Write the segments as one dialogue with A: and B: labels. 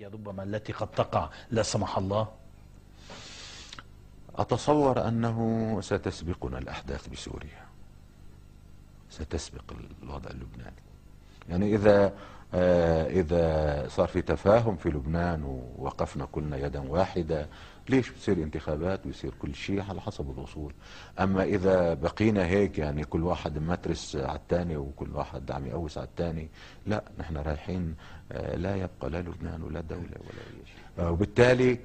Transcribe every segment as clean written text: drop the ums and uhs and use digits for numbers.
A: العسكرية ربما التي قد تقع لا سمح الله؟
B: أتصور أنه ستسبقنا الأحداث بسوريا، ستسبق الوضع اللبناني. يعني إذا صار في تفاهم في لبنان ووقفنا كلنا يدا واحدة، ليش بتصير انتخابات ويصير كل شيء على حسب الأصول. أما إذا بقينا هيك يعني كل واحد مترس على الثاني وكل واحد عم يقوس على الثاني، لا، نحن رايحين لا يبقى لا لبنان ولا دولة ولا أي شيء. وبالتالي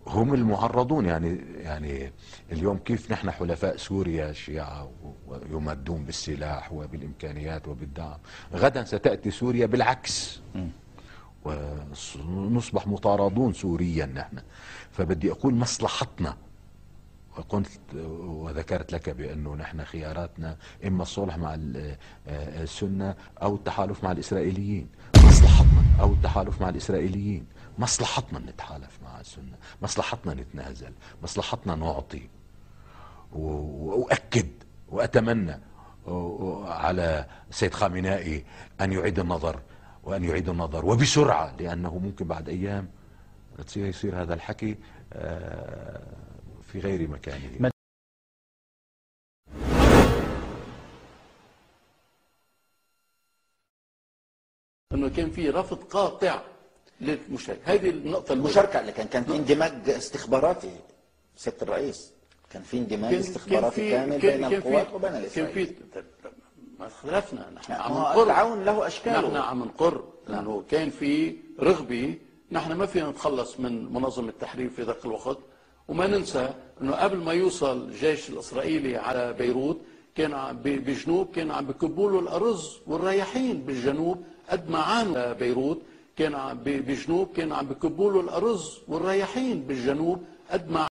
B: هم المعرضون. يعني اليوم كيف نحن حلفاء سوريا الشيعة ويمدون بالسلاح وبالإمكانيات وبالدعم، غدا ستأتي سوريا بالعكس ونصبح مطاردون سوريا نحن. فبدي أقول مصلحتنا، وقلت وذكرت لك بأنه نحن خياراتنا إما الصلح مع السنة أو التحالف مع الإسرائيليين. مصلحتنا أو التحالف مع الإسرائيليين، مصلحتنا نتحالف مع السنة، مصلحتنا نتنازل، مصلحتنا نعطي. وأؤكد وأتمنى على سيد خامنائي أن يعيد النظر، وأن يعيد النظر وبسرعة، لأنه ممكن بعد أيام يصير هذا الحكي في غير مكانه.
C: انه كان في رفض قاطع للمشاركه، هذه النقطه
D: المشاركه اللي كان في اندماج استخباراتي سياده الرئيس، كان في اندماج استخباراتي كامل بين القوات وبين الاسرائيليين.
C: كان في ما اختلفنا، نحن عم
D: نقر التعاون له اشكاله،
C: نحن عم نقر انه كان في رغبه. نحن ما فينا نتخلص من منظمه التحرير في ذاك الوقت، وما ننسى انه قبل ما يوصل الجيش الاسرائيلي على بيروت كان بجنوب كان عم بكبوا له الارز والرياحين بالجنوب. قد ما عانوا بيروت كان بجنوب كان عم بكبوا له الارز والرياحين بالجنوب. قد ما